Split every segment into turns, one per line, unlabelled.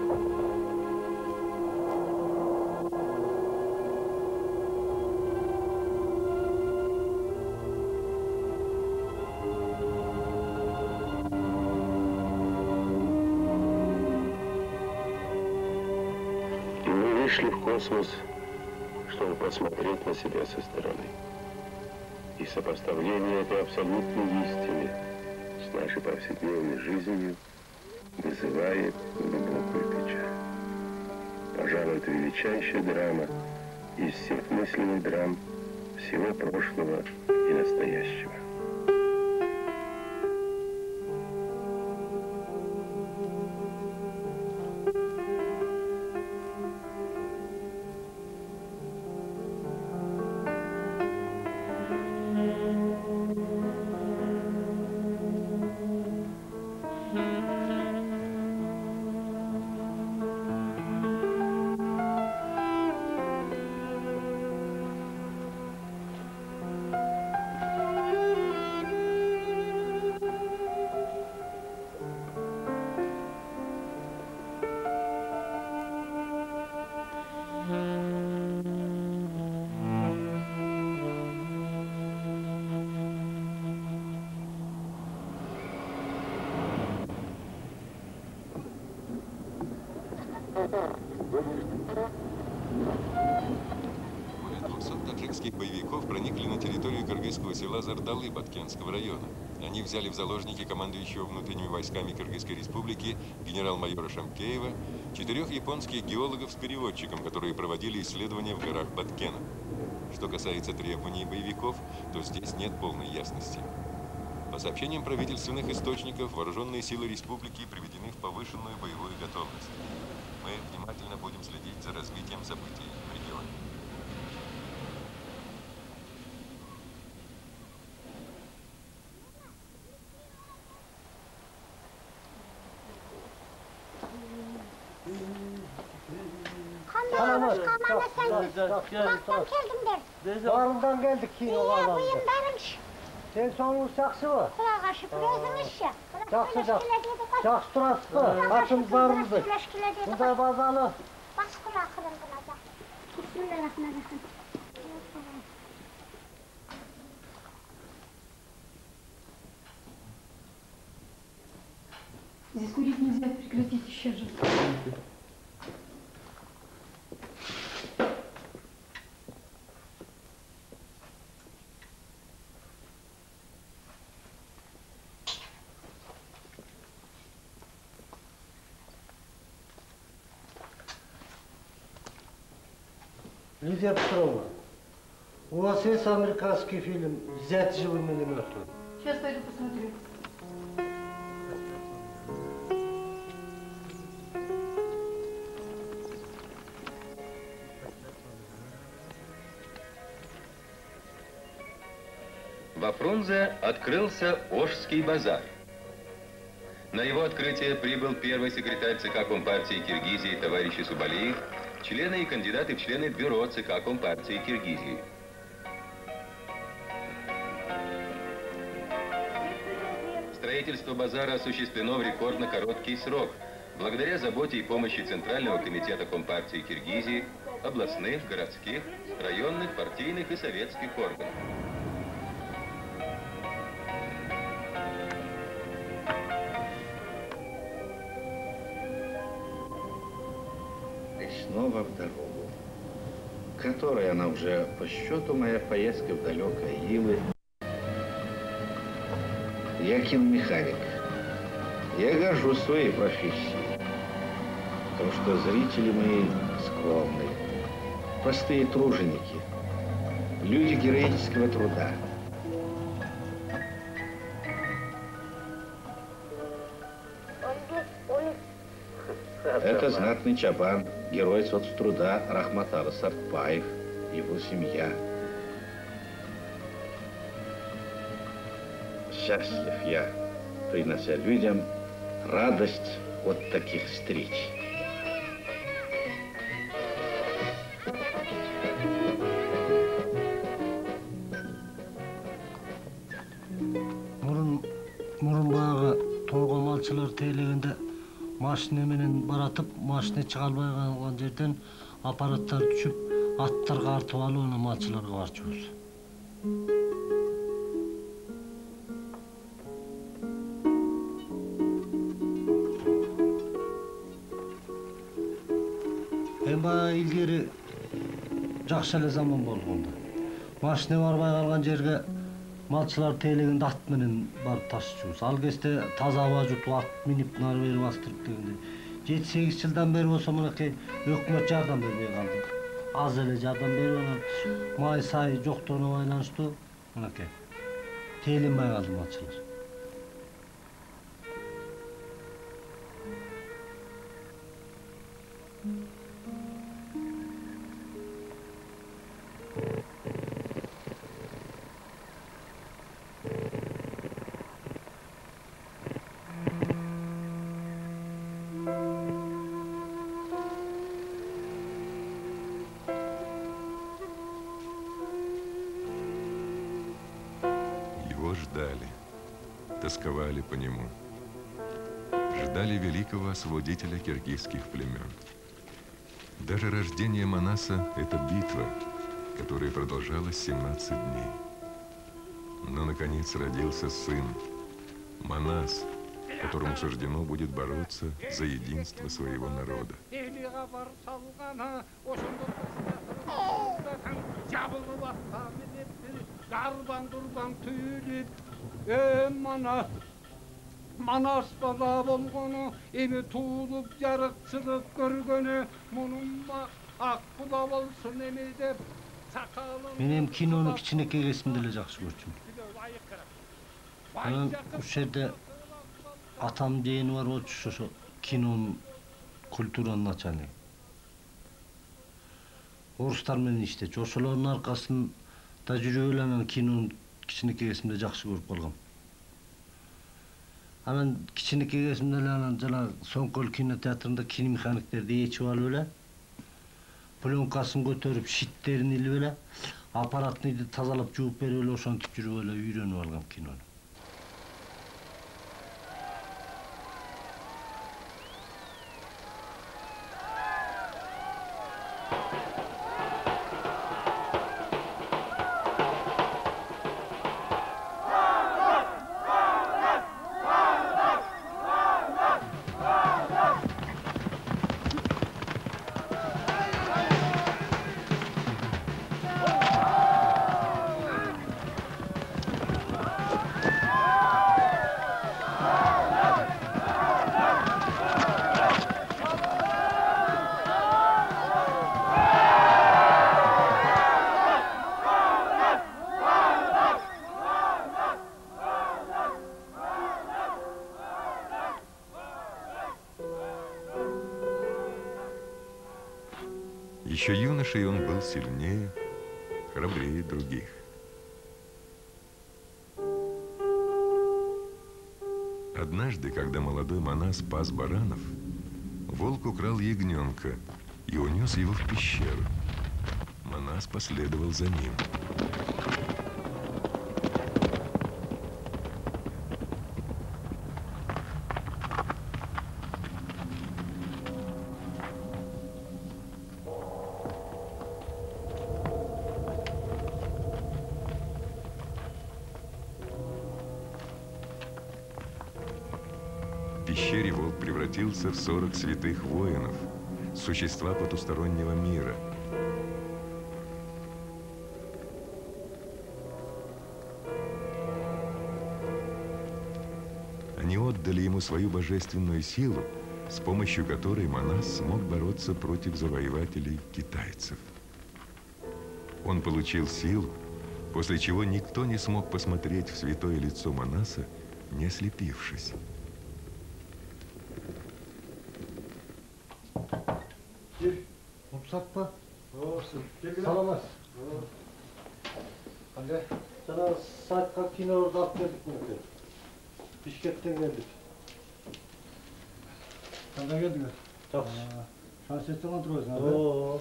Мы вышли в космос, чтобы посмотреть на себя со стороны. И сопоставление этой абсолютной истины с нашей повседневной жизнью вызывает глубокую печаль. Пожалуй, это величайшая драма из всех мыслимых драм всего прошлого и настоящего.
Более 200 таджикских боевиков проникли на территорию кыргызского села Зардалы Баткенского района. Они взяли в заложники командующего внутренними войсками Кыргызской республики генерал-майора Шамкеева, 4 японских геологов с переводчиком, которые проводили исследования в горах Баткена. Что касается требований боевиков, то здесь нет полной ясности. По сообщениям правительственных источников, вооруженные силы республики приведены в повышенную боевую готовность. Мы внимательно будем следить за развитием событий в регионе.
Bağrından geldik yine o alanda. Sen sonumuz saksı mı?
Kulağa şükür özünüzce.
Saksı da. Saksı turası mı? Kaçımız varımızı. Bunlar bazalı.
Bas kulağı kılın kılacak. Bismillahirrahmanirrahim.
Здесь курить нельзя, прекратите сейчас же.
Лидия Петровна, у вас есть американский фильм «Взять живым или мертвым»?
Сейчас пойду посмотрю.
Во Фрунзе открылся Ошский базар. На его открытие прибыл первый секретарь ЦК Компартии Киргизии товарищ Субалиев, члены и кандидаты в члены бюро ЦК Компартии Киргизии. Строительство базара осуществлено в рекордно короткий срок, благодаря заботе и помощи Центрального комитета Компартии Киргизии, областных, городских, районных, партийных и советских органов.
Снова в дорогу. Которая она уже по счету моя поездка в далекое Ивы. Я киномеханик. Я горжусь своей профессией. Потому что зрители мои скромные, простые труженики, люди героического труда. Это знатный чабан, герой соцтруда Рахматалы Сартбаев, его семья. Счастлив я, принося людям радость от таких встреч.
Мұрын бағы тоғамалшылар тейлегенде Машина менен баратып, машина чыга албай калган жерден аппараттар түшүп, аттарга артып алып анан малчыларга барчубуз. Баягы илгери жакшы эле заман болгондо. Машина барбай калган жерге малчылар тейлегенде ат менен барып ташычубуз. Ал кезде таза аба жутуп ат минип нары бери бастырып дегенде. 7-8 жылдан бери болсо мынакей өкмөт жардам бербей калды. Аз эле жардам берип анан май сай жоктугуна байланыштуу мынакей тейленбей калды малчылар.
Его ждали, тосковали по нему. Ждали великого освободителя киргизских племен. Даже рождение Манаса – это битва, которая продолжалась 17 дней. Но, наконец, родился сын, Манас, которому суждено будет бороться за единство своего народа.
Манас бала болгону, эми туулуп жарыкчылык көргөнү, мунун ак куда болсун эми деп сакалын.
Мен эми кинону кичинекей кезимде эле жакшы көрчүмүн. Анан ушул жерде атам жээни бар болчу, ошо кинонун культуранын начальниги. Орустар менен иштечү. Ошолордун аркасында жүрүп эле анан кинону кичинекей кезимде жакшы көрүп калгам. Анан кичинекей кезимде эле анан жана Соңкөл кинотеатрында киномеханиктерди ээчип алып эле, пленкасын көтөрүп, шиттерин илип эле, аппаратны тазалап жууп берип эле ошентип жүрүп эле үйрөнүп алгам кинону.
Еще юношей он был сильнее, храбрее других. Однажды, когда молодой Манас пас баранов, волк украл ягненка и унес его в пещеру. Манас последовал за ним. В пещере волк превратился в 40 святых воинов, существа потустороннего мира. Они отдали ему свою божественную силу, с помощью которой Манас смог бороться против завоевателей китайцев. Он получил силу, после чего никто не смог посмотреть в святое лицо Манаса, не ослепившись.
Рұқсат па? Саламатсыз. Қандай? Жаңағы сайтқа киноларды алып келдік мінекей. Бишкектен келдік.
Қандай келдіңіз?
Жақсы.
Шансеттен отырғызың,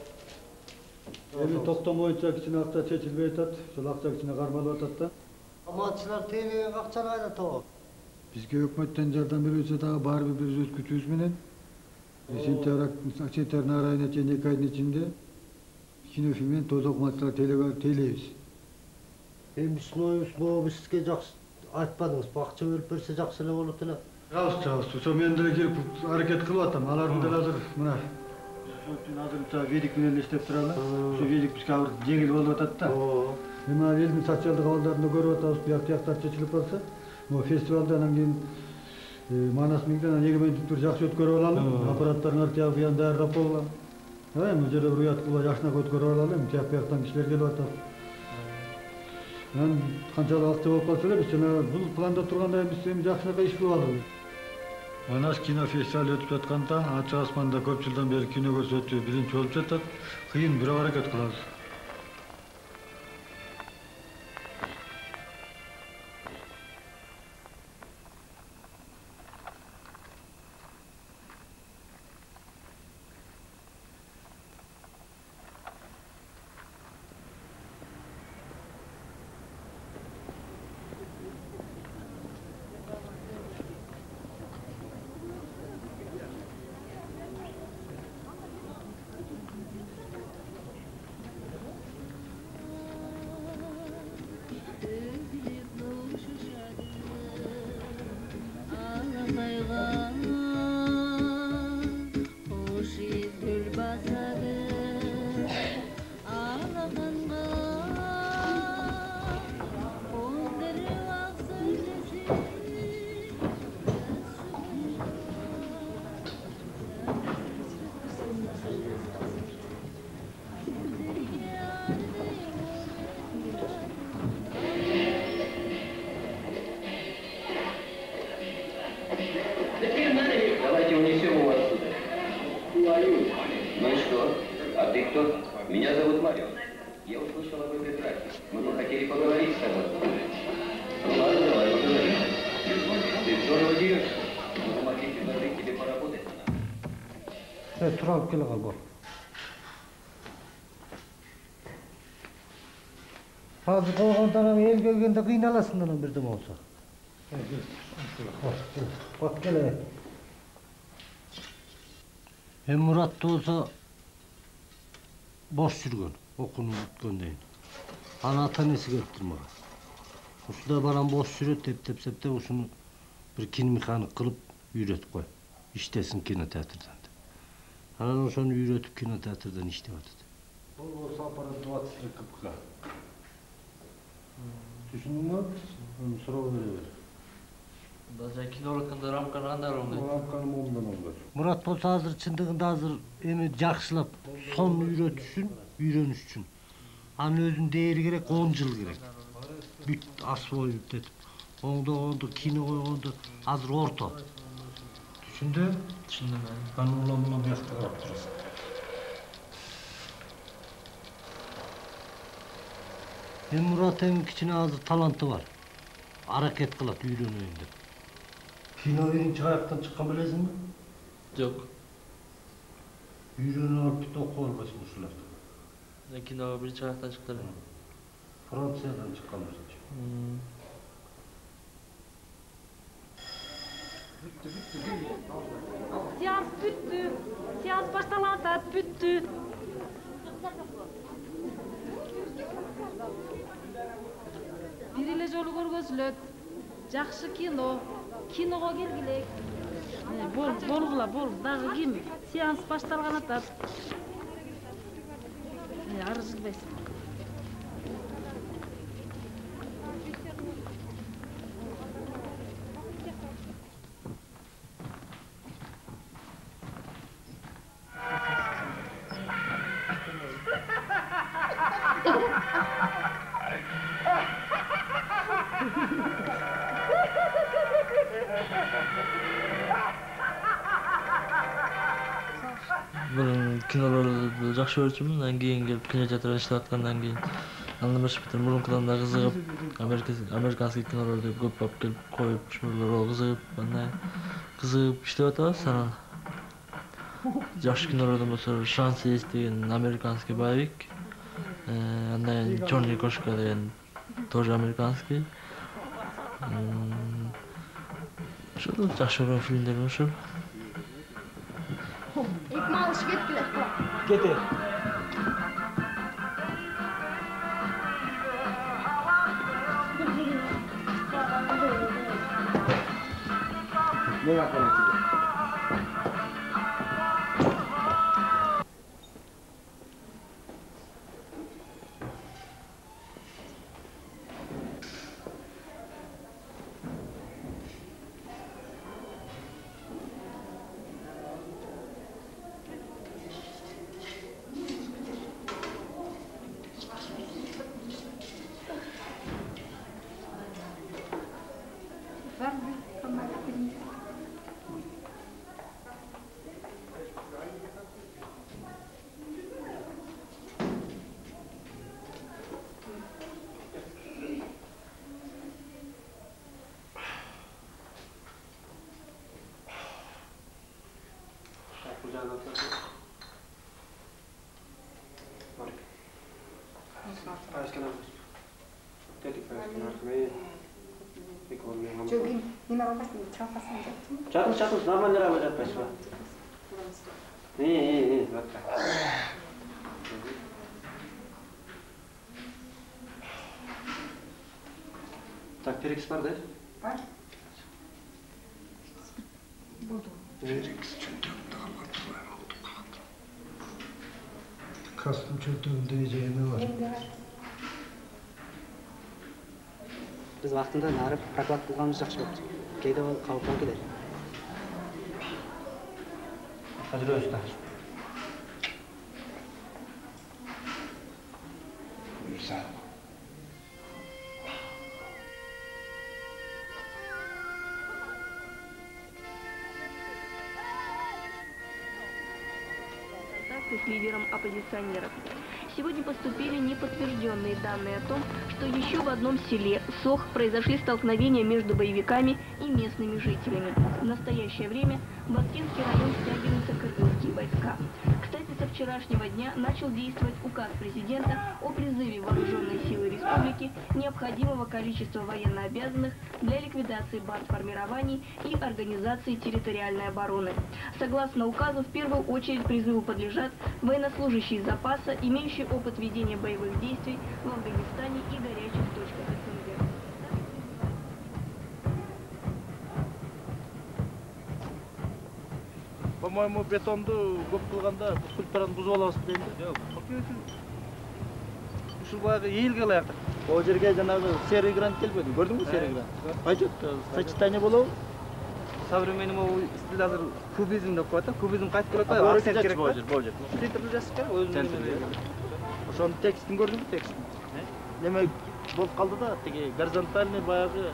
Эми токтом боюнча кичине акча чечилбей атат, ошол акча кичине кармалып атат да.
Аманчылар тейлеген акчаны кайда табат?
Бизге өкмөттөн жардам берүүсү дагы баары бир өз күчүбүз менен Сентябрь айына чейин 2 айдын ичинде кинофильм менен толук материал тейлейбиз.
Эми сыноюбуз могу сизге жакшы айтпадыңыз, бакча бөлүп берсе жакшы эле болот эле.
Жабыз. Ошо мен деле кирип аракет кылып атам. Алардын деле азыр мына азыр ведик менен иштеп туралы. Ошо ведик бизге азыр жеңил болуп атат да. Эми элдин социалдык абалдарын көрүп атабыз. Бияктар чечилип калса, могу фестивалдан анан кийин Манас миңден эгемендиктер жакшы өткөрүп алалы. Аппараттарын тияк буян даярдап койгула. Эми жерде бир уят кыла жашнак өткөрүп алалы. Эми тияк бияктан кишилер келип атат. Анан канчалык акча болуп калса эле биз жана бул планда турганда биз эми жакшынака иш кылып алалы. Манас кино фестивалы өтүп жатканда ачык асманда көп жылдан бери кино көрсөтүү биринчи болуп жатат. Кыйын бирок аракет кылабыз.
Меня зовут Марион. Я услышал об этой драке. Мы бы хотели поговорить с тобой. Ну ладно, давай поговорим. Ты здорово дерешься. Мы бы могли предложить тебе поработать на нас.
Туралып келе кал, бол. Азыр койгондан эл келгенде кыйналасың анан бирдеме болсо. Бак келе. Муратты болсо бош жүргөн, окууну бүткөндөн кийин. Анын ата-энеси келиптир мага. Ушундай балам бош жүрөт деп ушуну бир киномеханик кылып үйрөтүп кой. Иштесин кинотеатрдан. Анан ошону үйрөтүп кинотеатрдан иштеп атат. Бул болсо аппарат 20 кыпка. Түшүндүңбү? Суроо бере бер.
Даже кинолукунда рамканы кандай оңдойт?
Рамканы момундан оңдойт. Мурат болсо азыр чындыгында азыр эми жакшылап сон үйрөтүшүн, үйрөнүш үчүн. Анын өзүнүн дээри керек 10 жыл керек. Бүт освоюп бүтөт. Оңдогонду, кино койгонду азыр орто. Түшүндү?
Түшүндүм.
Анын улам бияқта карап турасың. Мурат эми кичине азыр таланты бар. Аракет кылат үйрөнөйүн деп. Кино биринчи каяктан чыккан билесиңби?
Жок.
Үйрөнүп алып бүт окуп албайсың ушуларды.
Кино биринчи каяктан чыкты эле.
Франциядан чыккан биринчи.
Сеанс бүттү. Сеанс башталып атат, бүттү. Бир эле жолу көргөзүлөт. Жакшы кино. Киного келгилек. Болгула, дагы ким? Сеанс башталган атат. Ары жылбайсың.
Bunun кинолорду жакшы көрчүмүн, андан кийин келип кинотеатрда иштеп аткандан кийин андан башка бир мурункудан да кызыгып, американский кинолорду көп алып келип коюп, ошолорго кызыгып иштеп атабыз. Анан жакшы кинолордон болсо «Шанс есть» деген американский боевик, андан кийин «Чёрная кошка» деген тоже американский. Ошол жакшы көргөн фильмдерим ошол.
İkmal alış kettiler.
Kete. Ne yapalım?
저기 이나라 같은 차파산
Çatır normal lira mı yapmış mı? İyi bak. Tak Felix var da.
Var. Buldu.
Felix çöntüğümde Kastım çöntüğümde diyeceğim var.
Biz vaqtında narib proklad qilganimiz yaxshi bo'libdi. Keyda qavqon keladi. Hozir o'zda.
Güzel.
С лидером оппозиционеров. Сегодня поступили неподтвержденные данные о том, что еще в одном селе Сох произошли столкновения между боевиками и местными жителями. В настоящее время в Баткенский район стягиваются кыргызские войска. Кстати, со вчерашнего дня начал действовать указ президента о призыве вооруженной силы республики необходимого количества военнообязанных для ликвидации бандформирований и организации территориальной обороны. Согласно указу, в первую очередь призыву подлежат военнослужащие запаса, имеющие опыт ведения боевых действий в Афганистане и горячих точках СНГ.
По-моему, бетонды көп қылғанда скульптураны бұзып аламыз деймін. Жоқ. Ушул баягы елге ылайык. Ол жерге жанагы серый грант келбеди. Көрдүңбү серый грант? Кайчок сочетание болобу? Современный стиль азыр кубизм деп коет. Кубизм кайтып келет. Акцент керек. Бул жер. Принтерде жазыш керек. Өзүнүн ошонун текстин көрдүңбү, текстин? Неме болуп калды да, тиги горизонтальный баягы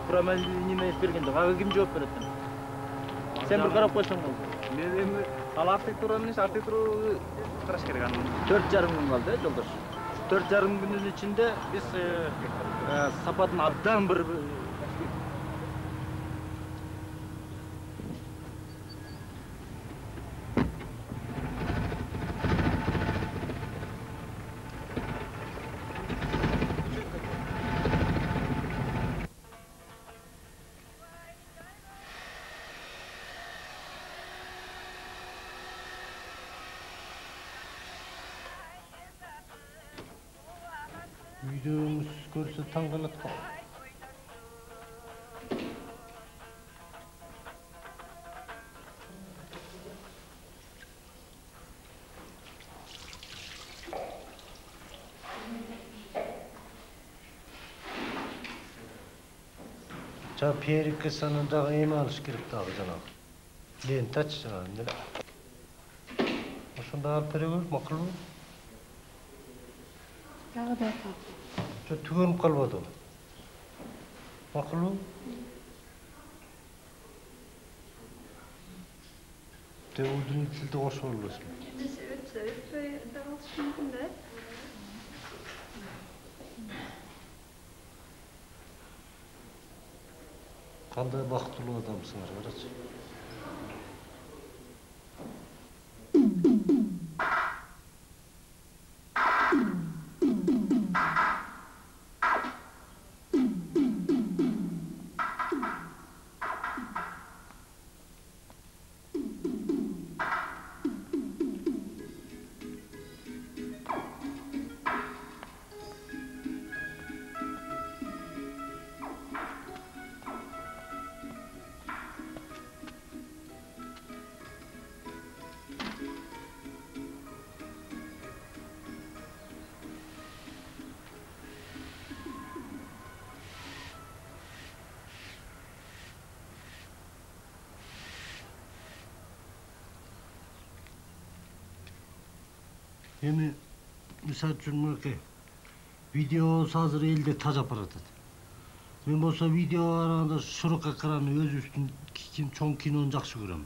промалинийный бергенде ага ким жооп берет? Сен бир карап койсоң болду.
Мен эми ал архитектура менен архитектуру караш керек аны.
4,5 күн калды, жолдош. 4,5 күнүн ичинде биз сапатын абдан бир
Үйдөөңүз көрсө таң калат го. Жа перикке санындагы эме алыш керек дагы жанагы. Лентач жанагы. Ошондо алып беребиз, макулбу?
Дагы да тап.
Жо түгөнүп калбады. Макулбу? Те удунителди кошуп албайсызбы? Кандай бактылуу адамсыңар, карачы. Эми мисалы үчүн мынакей видеосу азыр элде тажап баратат. Мен болсо видео караганда широк экранды өзүбүздүн чоң кинону жакшы көрөм.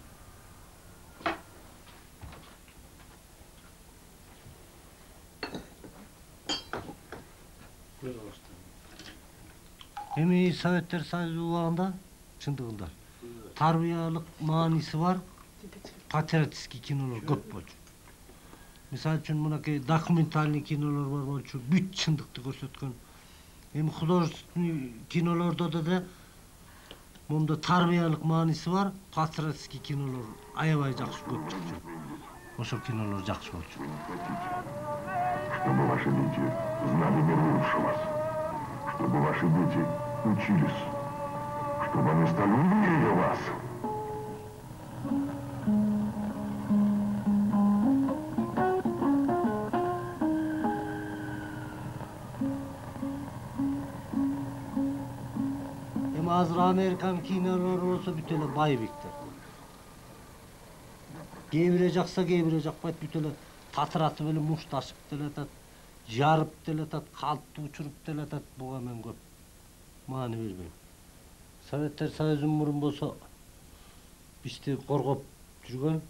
Эми Советтер Союзу убагында чындыгында тарбиялык мааниси бар патриотический кинолор көп болчу. Мисалы үчүн мынакей документальный кинолор бар болчу, бүт чындыкты көрсөткөн. Эми художественный кинолордо да монда тарбиялык мааниси бар патриотический кинолор аябай жакшы көп чыкчу. Ошол кинолор жакшы болчу.
Чтобы ваши дети знали мир лучше вас. Чтобы ваши дети учились. Чтобы они стали умнее вас.
Азыр Американ кинолору болсо бүт эле байбиктер. Кээ бири жакса, кээ бири жакпайт, бүт эле татыратып эле мушташып делатат, жарып делатат, калпты учуруп делатат. Буга мен көп маани бербейм. Советтер Союзу мурун болсо бизди коргоп жүргөн.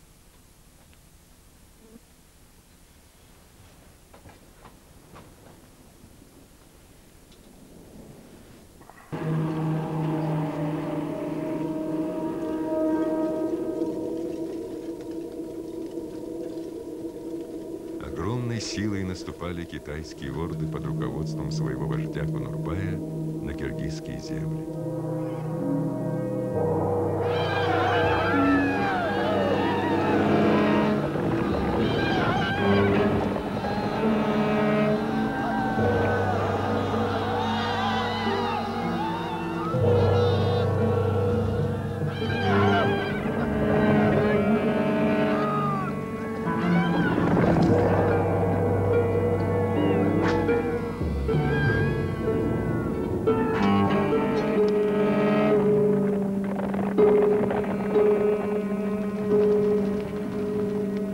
Огромной силой наступали китайские орды под руководством своего вождя Конурбая на киргизские земли.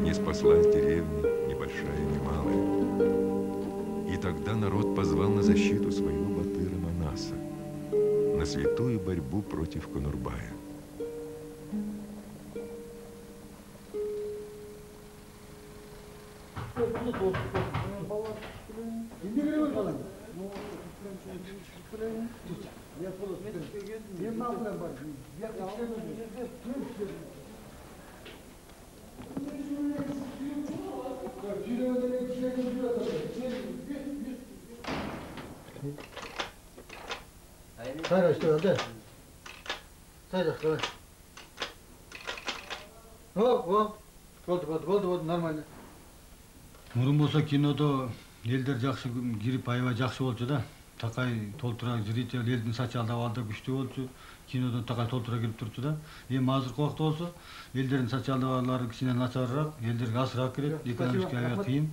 Не спаслась деревня, ни большая, ни малая. И тогда народ позвал на защиту своего батыра Манаса, на святую борьбу против Конурбая.
Sayra işte öyle. Sayra işte öyle. Hop. Oldu, нормально. Мурун болсо кинодо элдер жакшы кирип аябай жакшы болчу да. Такай толтура зритель элдин сачалдап алды күчтүү болчу. Кинодон такай толтура кирип турчу да. Эми азыркы убакта болсо элдердин сачалдабарлары кичине начарыраак, элдерге азыраак кирет, экономический аябай кыйын.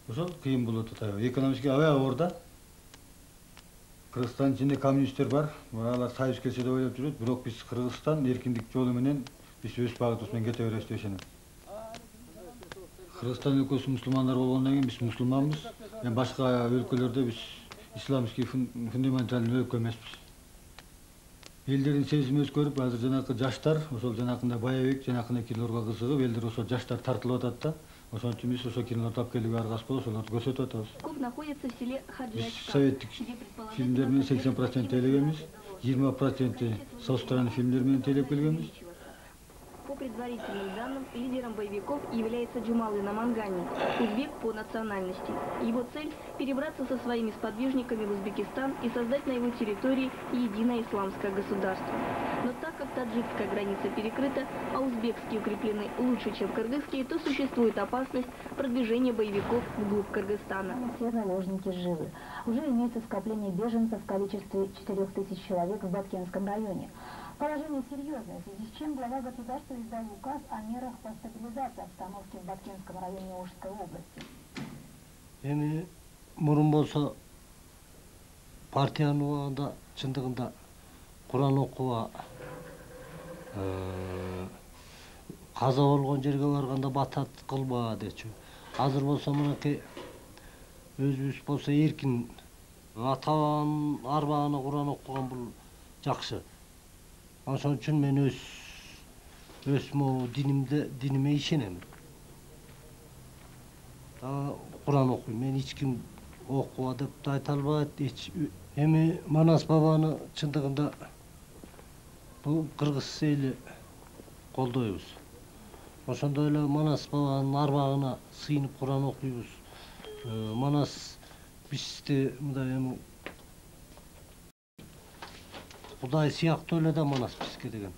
Ошол кыйын болот аябай. Экономический аябай орда. Кыргызстан ичинде коммунисттер бар. Алар союз келсе деп ойлоп жүрөт. Бирок биз Кыргызстан эркиндик жолу менен биз өз багытыбыз менен кете беребиз деп ишенем. Кыргызстан өлкөсү мусулмандар болгондон кийин биз мусулманбыз. Эми башка өлкөлөрдө биз исламский фундаментальный өлкө эмеспиз. Элдердин сезими өзгөрүп, азыр жанакы жаштар, ошол жанакындай Баябек, жанакындай кинолорго кызыгып, элдер ошол жаштар тартылып атат да. Ошон үчүн биз ошол кинолорду алып келүүгө аргасыз болуп, ошолорду көрсөтүп атабыз. Биз советтик фильмдер менен 80% тейлегенбиз, 20% со стороны фильмдер менен тейлеп келгенбиз.
По предварительным данным, лидером боевиков является Джумалы Намангани, узбек по национальности. Его цель – перебраться со своими сподвижниками в Узбекистан и создать на его территории единое исламское государство. Но так как таджикская граница перекрыта, а узбекские укреплены лучше, чем кыргызские, то существует опасность продвижения боевиков вглубь Кыргызстана.
Все заложники живы. Уже имеется скопление беженцев в количестве 4000 человек в Баткенском районе. Положение серьезное, в связи с чем глава государства издал указ о мерах по стабилизации обстановки в Баткенском районе Ошской области.
Эми мурун болсо партиянын убагында чындыгында Куран окууга каза болгон жерге барганда батат кылба дечү. Азыр болсо мынакей өзүбүз болсо эркин атан арбаны Куран окуган бул жакшы. Ошон үчүн мен өз могу диниме ишенем. Куран окуйм. Мен эч ким окуба деп да айта албайт. Эми Манас бабаны чындыгында бул кыргыз эли колдойбуз. Ошондой эле Манас бабанын арбагына сыйынып Куран окуйбуз. Манас бизди мындай эми Кудай сыяктуу эле да Манас бизге деген.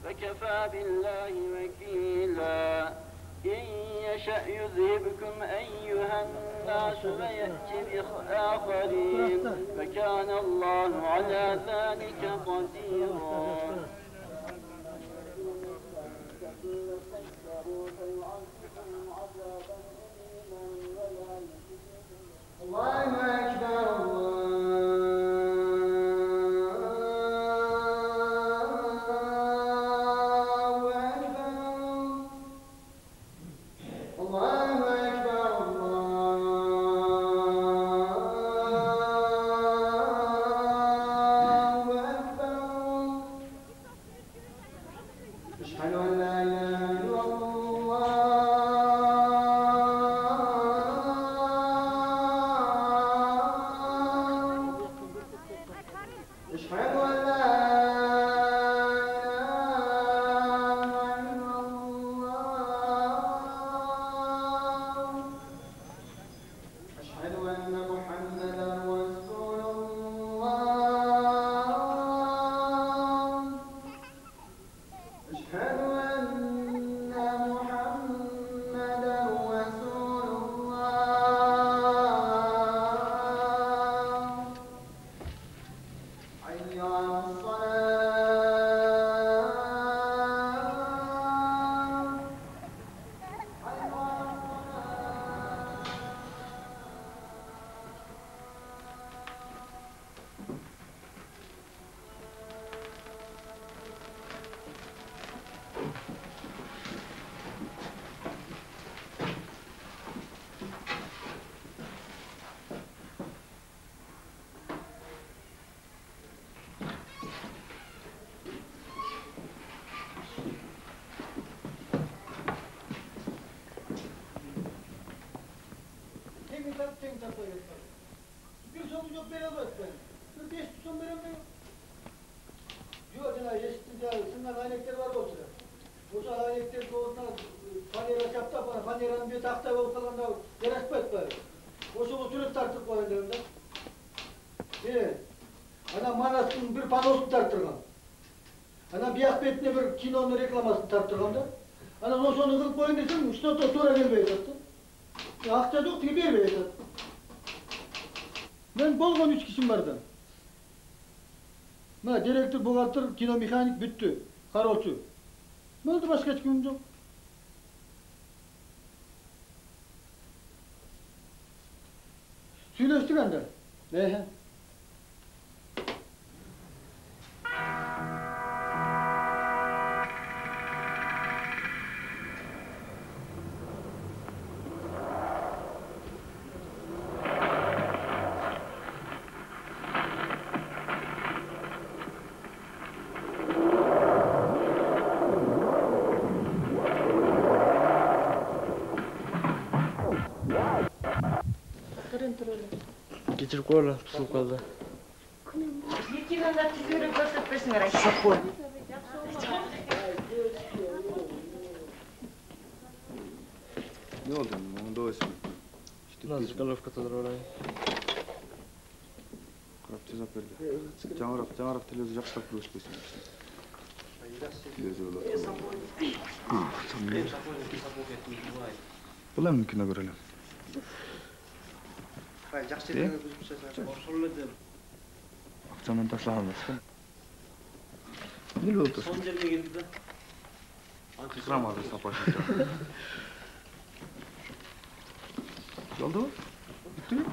وكفى بالله وكيلا إن يشأ يذهبكم أيها الناس ويأتي بآخرين وكان الله على ذلك قديرا الله أكبر Bir soru yok beraber ben. Bir 5 son veremem. Yok cana eşitli ya. Sınır aynekler var olsa. Olsa aynekler doğduğunda panera çapta bana paneranın bir tahta olup kalan da yaraşmayıp böyle. Olsa o sürüp tartıp koyduğunda. Ana Manas'ın bir panosunu tarttırgan. Ana bir akbetine bir kinonun reklamasını tarttırganda. Ana o sonu kılıp koyun desem işte o sonra gelmeye yattı. Akça yok diye vermeye yattı. Ben bolgon 3 kişim vardı. Mana direktör, buhalter, kino mekanik büttü. Karoçu. Ne oldu başka hiç kimim yok. Söyleştik anda.
Geçirip koyla, tutulup kaldı.
Екеуінің тізгерін көрсетпесіңдер айтып.
Шап қой.
Ne oldu? Onu da olsun.
Nasıl kalovka tadır orayı?
Qarab tezap berdi. Жаңырақ телевизор жақсылап көрсетпесін. Телевизор Бұл әмін кино көрелі.
Жақсы жерге көзіп
Ақшамен ташлағанбыз. Не болды?
Сон жерге келді да.
Қысырамады сапасын.
Oldu mu? Bitti mi?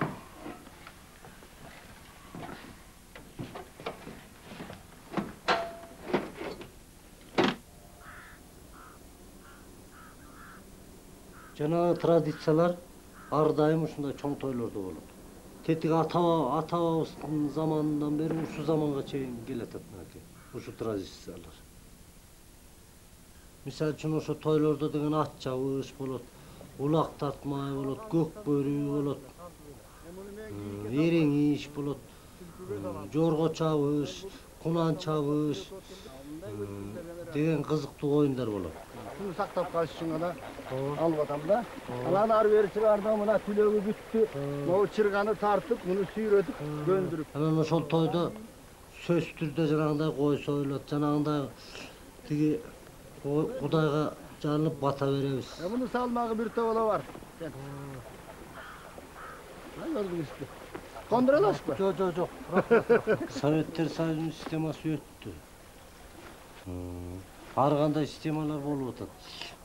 Жанагы традициялар ар дайым ушундай чоң тойлордо болот. Тетиги ата-бабыбыздын заманынан бери ушул заманга чейин келатат мынакей. Ушу традициялар. Мисалы үчүн ошо тойлордо деген ат чабыш болот, улак тартмай болот, көк бөрү болот, эрең иш болот, жорго чабыш, кунан чабыш деген кызыктуу оюндар болот.
Şunu saktap kalışın ana alıp atam da. Alan ar beri çıkardı mına tülögü büttü. O çırganı tartıp bunu suyurup döndürüp.
Анан ошол тойдо сөз түрдө жанагындай кой союлат, жанагындай тиги Кудайга жалынып бата беребиз.
Bunu salmağı bir tovala var. Ha gördün işte. Konduralaş mı?
Жок. Советтер Союзунун системасы өттү. Ар кандай системалар болуп атат.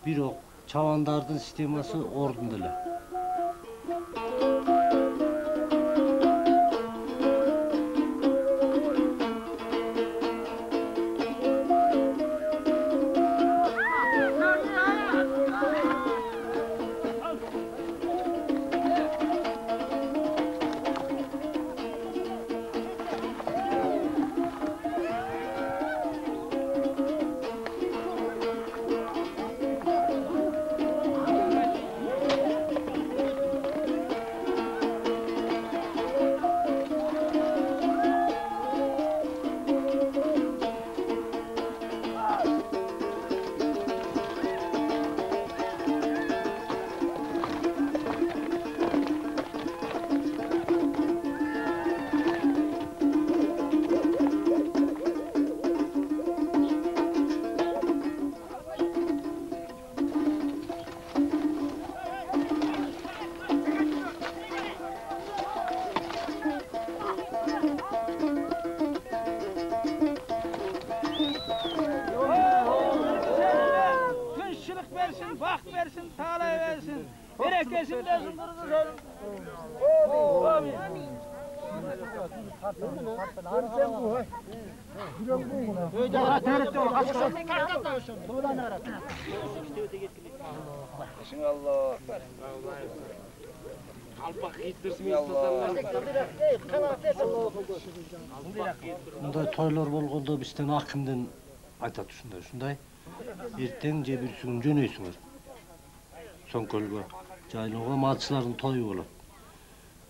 Бирок чабандардын системасы ордунда эле. Мындай тойлор болгондо бизден акимден айтат ушундай. Эртең же бир күн жөнөйсүңөр. Соңкөлгө, жайлоого малчылардын тою болот.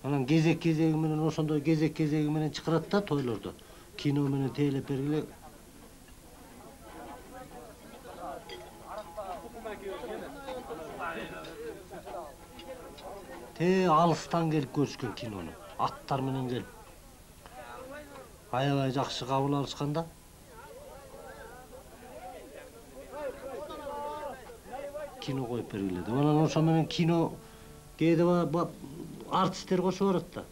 Анан кезек-кезеги менен ошондой кезек-кезеги менен чыгарат да тойлордо. Кино менен тейлеп бергиле. Алыстан келип көрүшкөн кинону, аттар менен келип. Аябай жакшы кабыл алышканда. Кино коюп бергиле деп. Анан ошо менен кино кээде артисттер кошо барат да.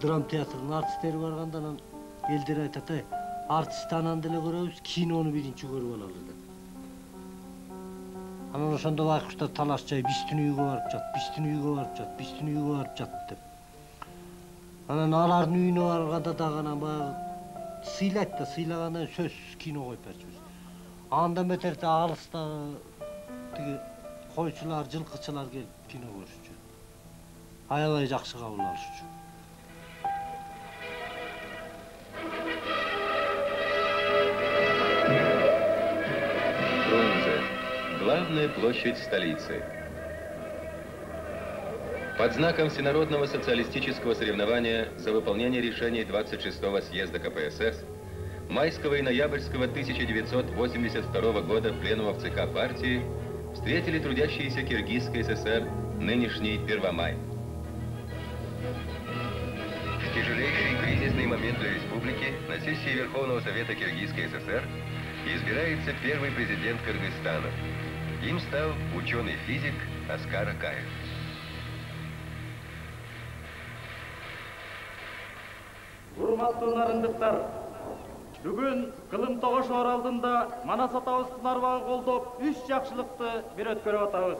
Драм театрдын артисттери барганда анан элдер айтат, артистти анан деле көрөбүз, кинону биринчи көрүп алалы деп. Анан ошондо байкуштар талашчай биздин үйгө барып жат деп. Анан алардын үйүнө барганда дагы анан баягы сыйлайт да, сыйлагандан сөзсүз кино коюп берчүбүз. Андан бетерде алыстагы тиги койчулар, жылкычылар келип кино көрүшчү. Аябай жакшы кабыл алышчу.
Фрунзе. Главная площадь столицы. Под знаком Всенародного социалистического соревнования за выполнение решений 26-го съезда КПСС, майского и ноябрьского 1982 года пленумов ЦК партии встретили трудящиеся Киргизской ССР нынешний Первомай. В тяжелейший кризисный момент для республики на сессии Верховного Совета Киргизской ССР избирается первый президент Кыргызстана. Им стал ученый-физик Аскар Акаев.
Урматтуу нарындыктар, бүгүн Кылым Тогошоор алдында Манас атабыздын арбагын колдоп 3 жакшылыкты бир өткөрүп атабыз.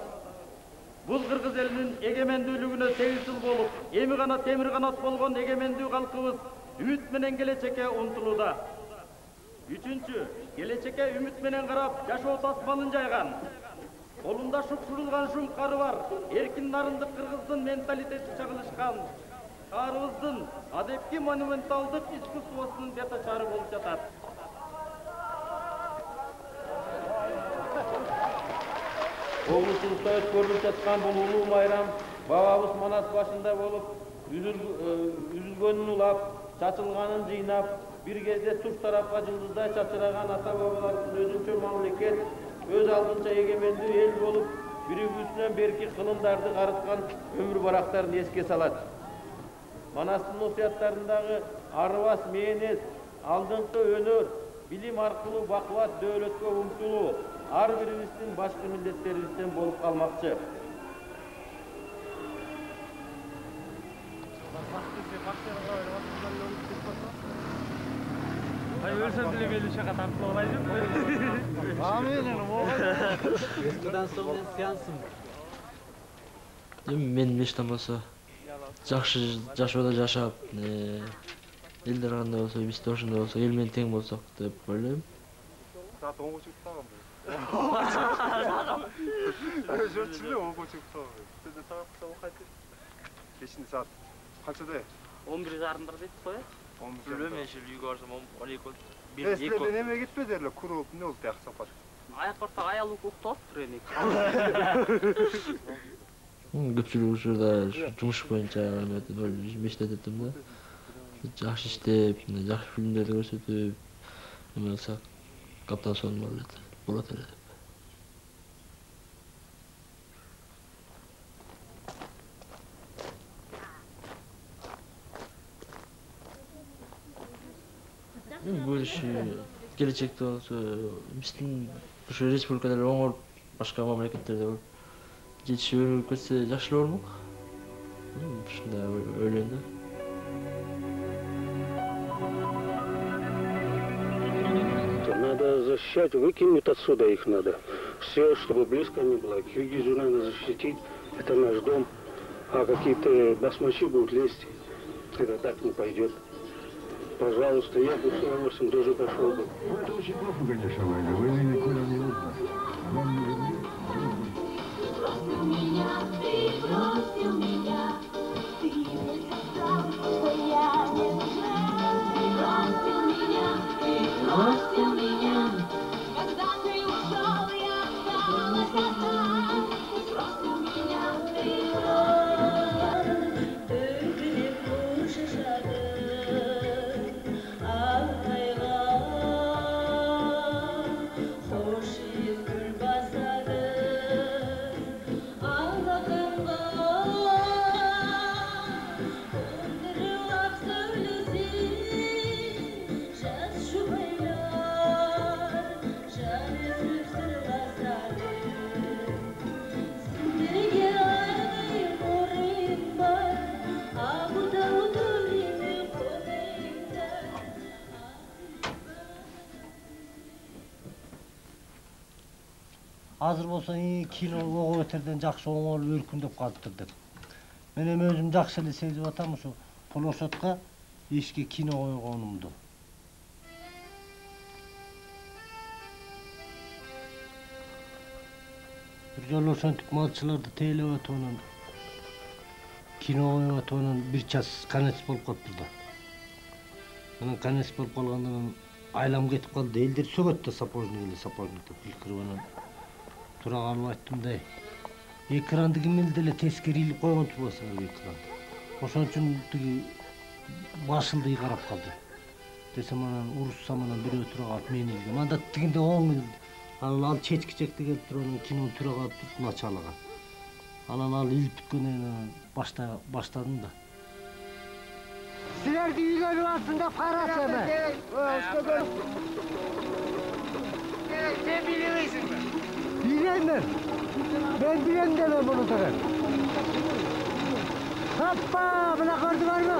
Бул Кыргыз элинин эгемендүүлүгүнө 8 жыл болуп, эми гана темир канат болгон эгемендүү калкыбыз үмүт менен келечекке умтулууда. Үчүнчү, келечекке үмүт менен карап, жашоо тасманын жайган. Колунда шукшурулган шум кары бар, эркин нарындык кыргыздын менталитети чагылышкан. Каарыбыздын адепки монументалдык искусствосунун бетачары болуп жатат. Облусубузда өткөрүлүп жаткан бул улуу майрам бабабыз Манас башында болуп, үзүлгөнүн улап, чачылганын жыйнап, бир кезде туш тарапка жылдыздай чачыраган ата-бабаларыбыздын өзүнчө мамлекет, өз алдынча эгемендүү эл болуп, биригибизден берки кылымдарды карыткан өмүр барактарын эске салат. Манастын осуяттарындагы арыбас мээнет, алдыңкы өнөр, билим аркылуу бакубат дөөлөткө умтулуу ар бирибиздин башкы милдеттерибизден болуп калмакчы.
Өлсөм деле мени шака тартып алайын.
Амин, eskiden sonra сеансым.
Мен эчтен болсо жакшы жашоодо жашап, элдер кандай болсо, биз да ошондой болсо, эл менен тең болсок деп ойлойм.
Saat 10.30'da mı? Ölçülü 10.30'da mı? Siz de saat kaçta? Beşinci saat. Kaçta?
11 жарымдар дейт қой.
11
Bilmem eşil үйгө барсам 12.
Eskide neme gitmediler, kurulup ne oldu yaksapat?
Аяқ барсақ аялы уктап тұр еник.
Көпчүлүк учурда жумуш боюнча иштетем да. Жакшы иштеп, жакшы фильмдерди көрсөтүп, эме кылсак каптан сонун болот эле деп. Келечекте болсо биздин ушу республикада оңор башка мамлекеттерде жетишип өнүгүп кетсе жакшы эле болмок. Ушундай ойлойм да.
Надо защищать, выкинуть отсюда их надо. Все, чтобы близко не было. Киргизию надо защитить, это наш дом. А какие-то басмачи будут лезть, это так не пойдет. Пожалуйста, я бы с удовольствием тоже пошел бы.
Ну, это очень плохо, конечно, война. Войны никуда не нужна.
Азыр болсо кино ого өтерден жакшы оңолуп өркүндөп калыптыр деп. Мен эми өзүм жакшы эле сезип атам ушу Полошотко ишке кино койгонумду. Бир жолу ошентип малчыларды тейлеп атып анан кино коюп атып анан бир час конец болуп калыптыр да. Анан конец болуп калгандан айлам кетип калды. Элдер сөгөт да сапожник деп илкирип анан тура калып айттым да. Экранды кимел деле тескери илип койгон турбаса экран. Ошон үчүн тиги башылды карап калды. Десем анан уруссам анан бирөө тура калып мени илгем. Анда тигинде оң ил. Анан ал чечки чекти келип туруп анан кинону тура калып началага. Анан ал илип бүткөндөн баштадым да.
Силерди үйлөрү астында карасы эме. Сен билебейсиңби?
Bileyim ben. Ben bileyim de ben bunu tabii. Sappa! Buna kardı var mı?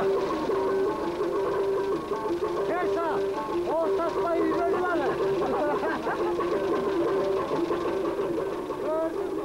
Gel sağ. O sappa yüzleri var mı? Gördün mü?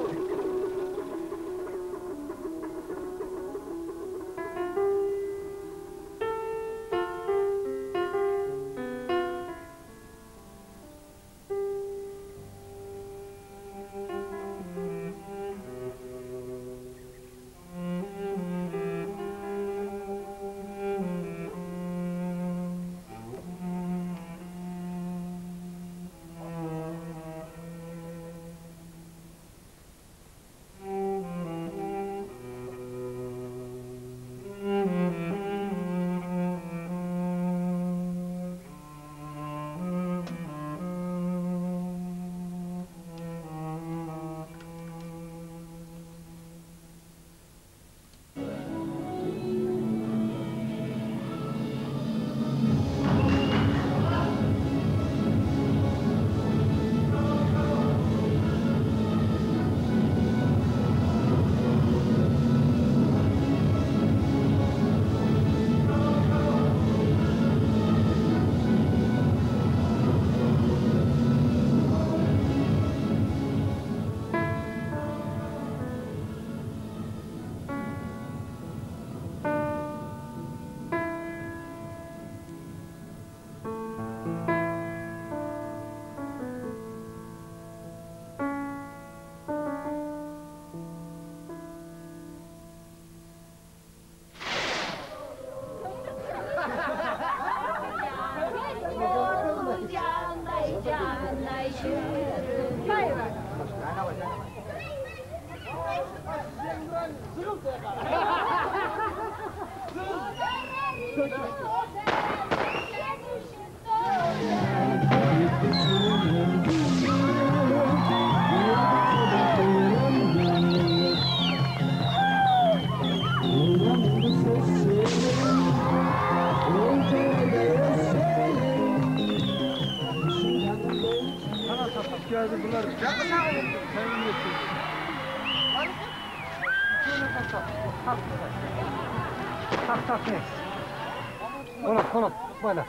Konup, böyle.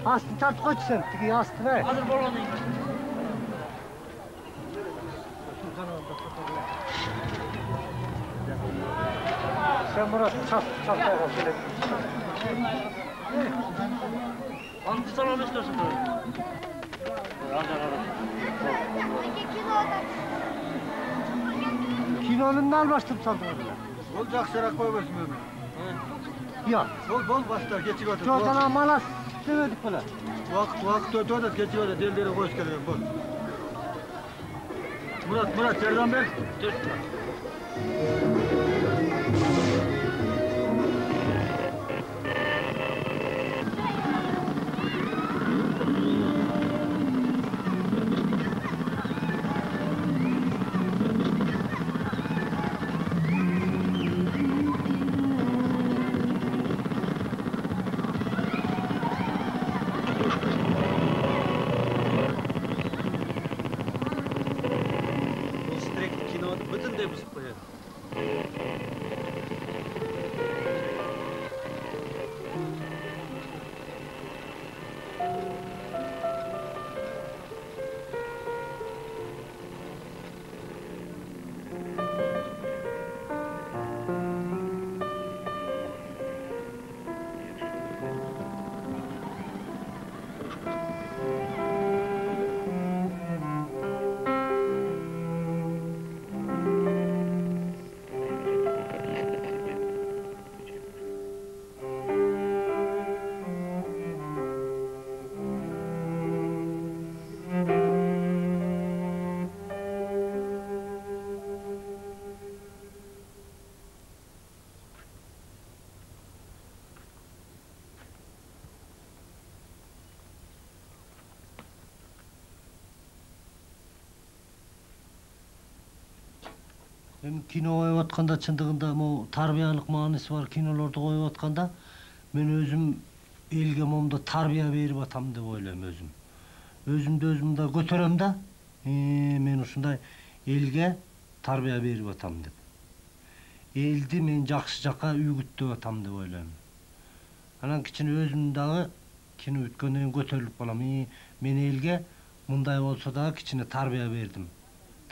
Astı tart koç sen, tiki astı ver. Hazır bol onu. Sen bunu çat yapalım.
Onu tutalım istiyorsun böyle.
Kilonun ne almıştım sandım.
Bol jakşırak koymasın ömür.
Yok.
Bol başlar geçik otur.
Çoğdan malas demedik böyle.
Vakt ödet geçik otur. Delileri koş geliyor bol. Murat Serdan Bey.
Dur.
Bütünde buzib qo'yadi.
Kino koyup atkanda çındığında o tarbiyalik manisi var kinolordu koyup atkanda men özüm elge momda tarbiya berip atam dep oylaym özüm. Özümde götөрөm da men ушундай elge tarbiya berip atam dep. Eldi men жакшы жака үйгүттүп atam dep oylayм. Анан кичине өзүм дагы кино бүткөндөн кийин көтөрүлүп калам. Мен элге мындай болсо дагы кичине тарбия бердим,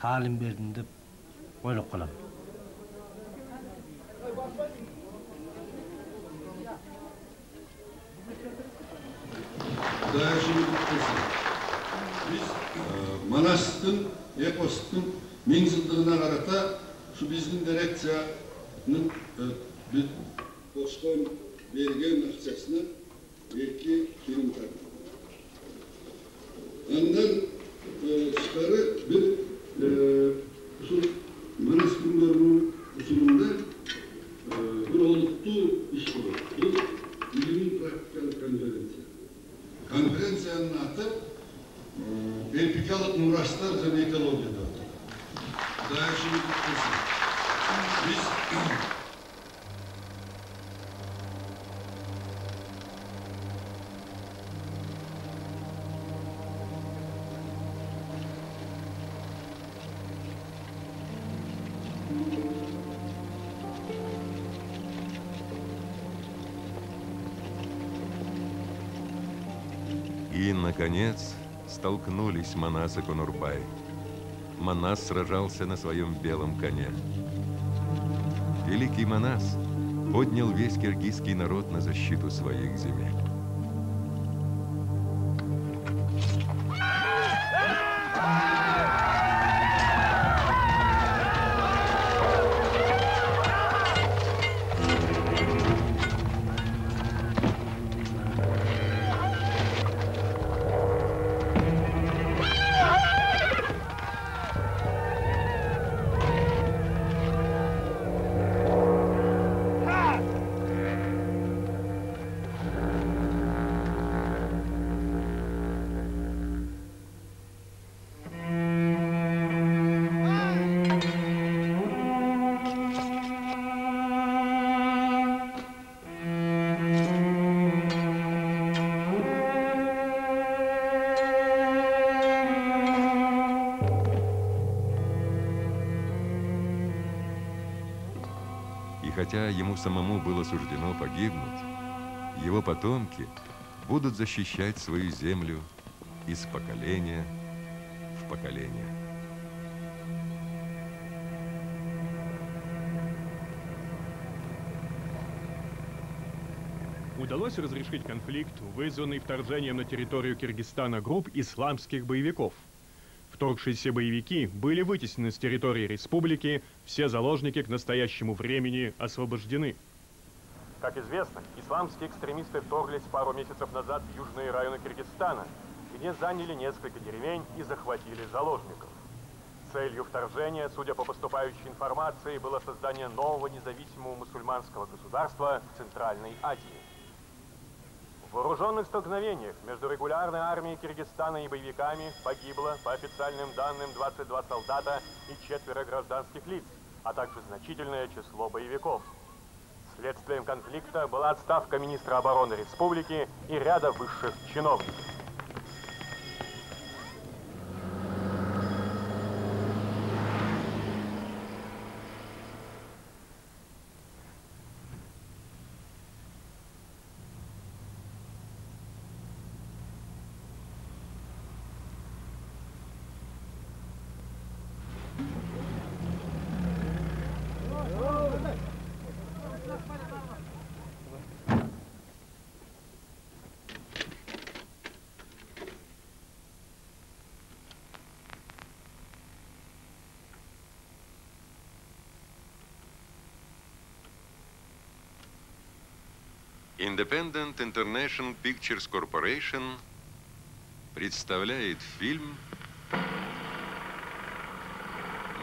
таалим бердим деп ойлоп калам.
Biz Manastın, Epos'tun mingzildığına karata şu bizim direksiyanın Boşkoyun vergen akçasına belki film taktı. Ondan çıkarı bir şu Manastırların usulünde bir oluktu iş olur. Bu ilmi praktikal konferansiya. Konferansiyanın adı Empikalık Muraslar ve Ekologiyada. Daha şimdi biz
И, наконец, столкнулись Манас и Конурбай. Манас сражался на своем белом коне. Великий Манас поднял весь киргизский народ на защиту своих земель. И хотя ему самому было суждено погибнуть, его потомки будут защищать свою землю из поколения в поколение.
Удалось разрешить конфликт, вызванный вторжением на территорию Киргизстана групп исламских боевиков. Вторгшиеся боевики были вытеснены с территории республики, все заложники к настоящему времени освобождены. Как известно, исламские экстремисты вторглись пару месяцев назад в южные районы Киргизстана, где заняли несколько деревень и захватили заложников. Целью вторжения, судя по поступающей информации, было создание нового независимого мусульманского государства в Центральной Азии. В вооруженных столкновениях между регулярной армией Киргизстана и боевиками погибло, по официальным данным, 22 солдата и 4 гражданских лиц, а также значительное число боевиков. Следствием конфликта была отставка министра обороны республики и ряда высших чиновников.
Independent International Pictures Corporation представляет фильм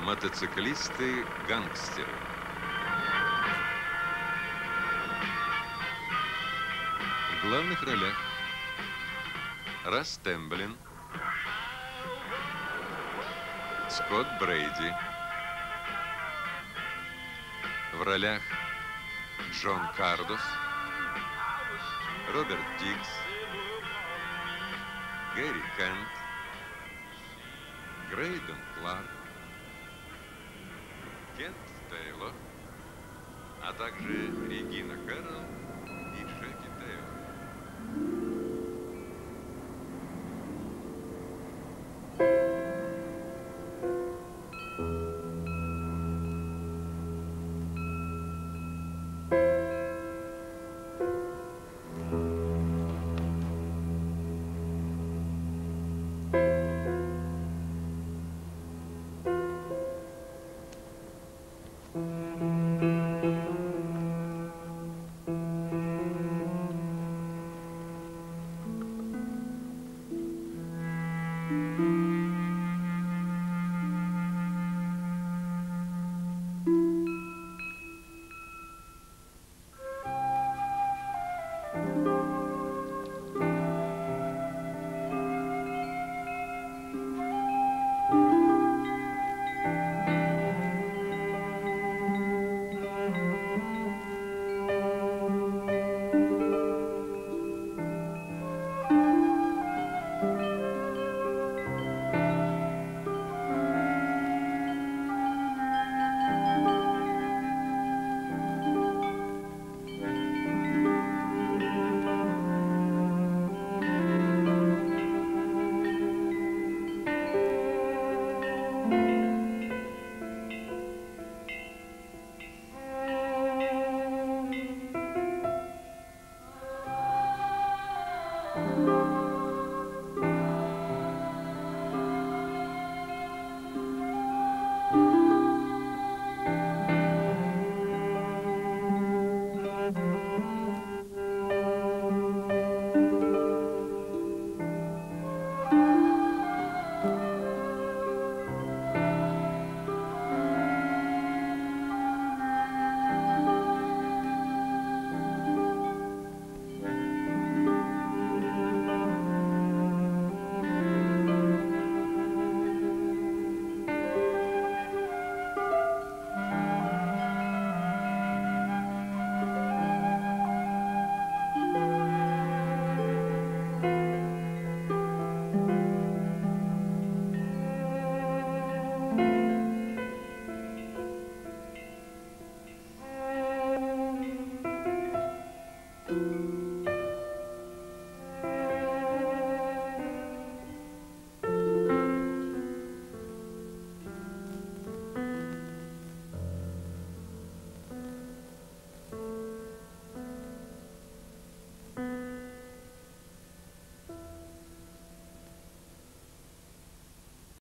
«Мотоциклисты-гангстеры». В главных ролях Расс Темблин, Скотт Брейди. В ролях Джон Кардос, Роберт Дикс, Гэри Кент, Грейден Кларк, Кент Тейлор, а также Регина Кэрролл и Джеки Тейлор.